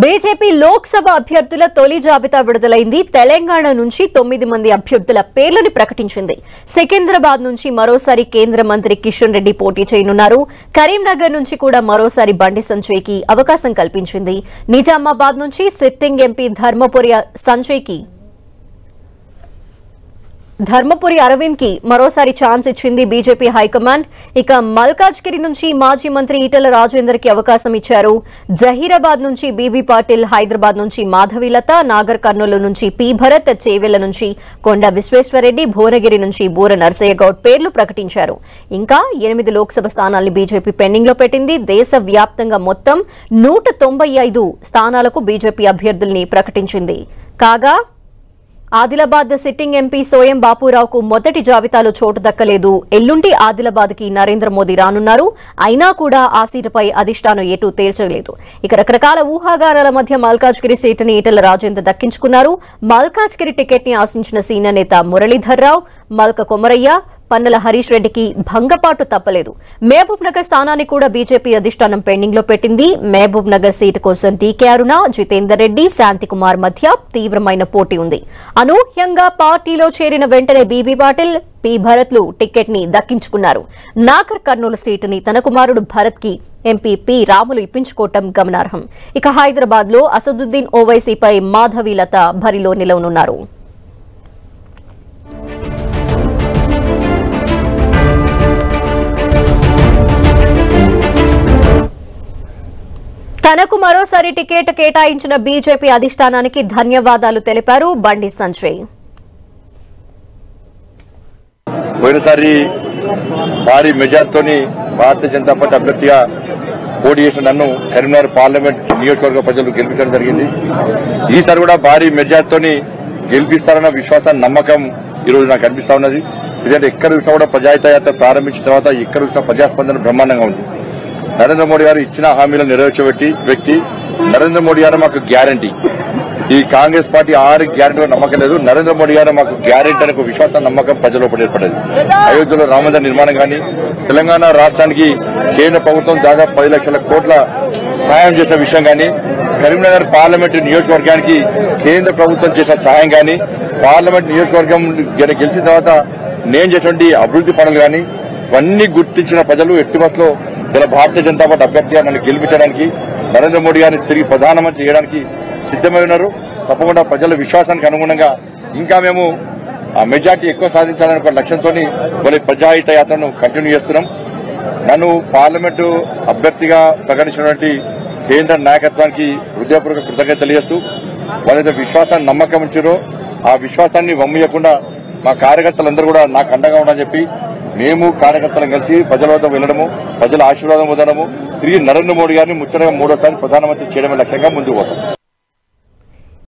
BJP Lok Sabha అభ్యర్థుల తొలి జాబితా విడుదలైంది. తెలంగాణ నుంచి 9 మంది అభ్యర్థుల పేర్లను ప్రకటించింది. సికింద్రాబాద్ నుంచి మరోసారి కేంద్ర మంత్రి కిషన్ రెడ్డి పోటీ చేయనున్నారు. కరీంనగర్ నుంచి కూడా మరోసారి బండి సంజయ్కి అవకాశం కల్పించింది. నిజామాబాద్ నుంచి సిట్టింగ్ ఎంపీ ధర్మపురి అరవింద్ కి మరోసారి ఛాన్స్ ఇచ్చింది బీజేపీ హైకమాండ్. ఇక మల్కాజ్గిరి నుంచి మాజీ మంత్రి ఈటెల రాజేందర్ కి అవకాశం ఇచ్చారు. జహీరాబాద్ నుంచి బీబీ పాటిల్, హైదరాబాద్ నుంచి మాధవీలత, నాగర్ కర్నూలు నుంచి పి భరత్, చేవెళ్ల నుంచి కొండ విశ్వేశ్వరరెడ్డి, భువనగిరి నుంచి బూర నర్సయ్య గౌడ్ పేర్లు ప్రకటించారు. ఇంకా 8 లోక్సభ స్థానాల్ని బీజేపీ పెండింగ్ లో పెట్టింది. దేశవ్యాప్తంగా మొత్తం 195 స్థానాలకు బీజేపీ అభ్యర్థుల్ని ప్రకటించింది. కాగా ఆదిలాబాద్ సిట్టింగ్ ఎంపీ సోయం బాపురావుకు మొదటి జాబితాలో చోటు దక్కలేదు. ఎల్లుండి ఆదిలాబాద్ కి నరేంద్ర మోదీ రానున్నారు. అయినా కూడా ఆ సీటుపై అధిష్టానం ఎటూ తేల్చలేదు. ఇక రకరకాల ఊహాగానాల మధ్య మల్కాజ్గిరి సీటుని ఈటెల రాజేందర్ దక్కించుకున్నారు. మల్కాజ్గిరి టికెట్ ని ఆశించిన సీనియర్ నేత మురళీధర్ రావు, మల్క కొమరయ్య, పన్నల హరీష్ రెడ్డికి భంగపాటు తప్పలేదు. మహబూబ్ నగర్ స్థానాన్ని కూడా బీజేపీ అధిష్టానం పెండింగ్ లో పెట్టింది. మహబూబ్ నగర్ సీటు కోసం డీకే అరుణ, జితేందర్ రెడ్డి, శాంతికుమార్ మధ్య తీవ్రమైన పోటీ ఉంది. అనూహ్యంగా పార్టీలో చేరిన వెంటనే బీబీ పాటిల్, పి భరత్లు టికెట్ ని దక్కించుకున్నారు. నాగర్ కర్నూలు సీటుని తన కుమారుడు భరత్ కి ఎంపీ పి రాములు ఇప్పించుకోవటం గమనార్హం. ఇక హైదరాబాద్ లో అసదుద్దీన్ ఓవైసీపై మాధవీలత బరిలో నిలవనున్నారు. తనకు మరోసారి టికెట్ కేటాయించిన బీజేపీ అధిష్టానానికి ధన్యవాదాలు తెలిపారు బండి సంజయ్. పోయినసారి భారీ మెజార్టీతోని భారతీయ జనతా పార్టీ అభ్యర్థిగా పోటీ చేసిన నన్ను కరీంనగర్ పార్లమెంట్ నియోజకవర్గ ప్రజలు గెలిపించడం జరిగింది. ఈసారి కూడా భారీ మెజార్టీతోని గెలిపిస్తారన్న విశ్వాసం, నమ్మకం ఈ రోజు నాకు అనిపిస్తా ఉన్నది. ఎందుకంటే ఎక్కడ చూసినా కూడా ప్రజాహితయాత్ర ప్రారంభించిన తర్వాత ఎక్కడ చూసినా ప్రజాస్పందన బ్రహ్మాండంగా ఉంది. నరేంద్ర మోడీ గారు ఇచ్చిన హామీలను నెరవేర్చే వ్యక్తి. నరేంద్ర మోడీ గారు మాకు గ్యారంటీ. ఈ కాంగ్రెస్ పార్టీ 6 గ్యారంటీలో నమ్మకం లేదు. నరేంద్ర మోడీ గారు మాకు గ్యారంటీ అనే ఒక విశ్వాసం, నమ్మకం ప్రజల్లో పడేది. అయోధ్యలో రామమందిర నిర్మాణం కానీ, తెలంగాణ రాష్ట్రానికి కేంద్ర ప్రభుత్వం దాదాపు 10 లక్షల కోట్ల సాయం చేసిన విషయం కానీ, కరీంనగర్ పార్లమెంటు నియోజకవర్గానికి కేంద్ర ప్రభుత్వం చేసిన సాయం కానీ, పార్లమెంట్ నియోజకవర్గం గెలిచిన తర్వాత నేను చేసినటువంటి అభివృద్ది పనులు కానీ, ఇవన్నీ గుర్తించిన ప్రజలు ఎట్టి బస్సులో భారతీయ జనతా పార్టీ అభ్యర్థిగా నన్ను గెలిపించడానికి, నరేంద్ర మోడీ గారిని తిరిగి ప్రధానమంత్రి చేయడానికి సిద్దమై ఉన్నారు. తప్పకుండా ప్రజల విశ్వాసానికి అనుగుణంగా ఇంకా మేము ఆ మెజార్టీ ఎక్కువ సాధించాలనే ఒక లక్ష్యంతో మరి ప్రజాహిత యాత్రను కంటిన్యూ చేస్తున్నాం. నన్ను పార్లమెంటు అభ్యర్థిగా ప్రకటించినటువంటి కేంద్ర నాయకత్వానికి హృదయపూర్వక కృతజ్ఞత తెలియజేస్తూ, వాళ్ళైతే విశ్వాసాన్ని, నమ్మకం ఉంచారో ఆ విశ్వాసాన్ని వమ్మియకుండా మా కార్యకర్తలందరూ కూడా నాకు అండగా ఉండని చెప్పి మేము కార్యకర్తలను కలిసి ప్రజల వద్ద వెళ్లడము, ప్రజల ఆశీర్వాదం పొందడము, తిరిగి నరేంద్ర మోడీ గారిని ముచ్చటగా 3వ సారి ప్రధానమంత్రి చేయడమే లక్ష్యంగా ముందుకు పోతాం.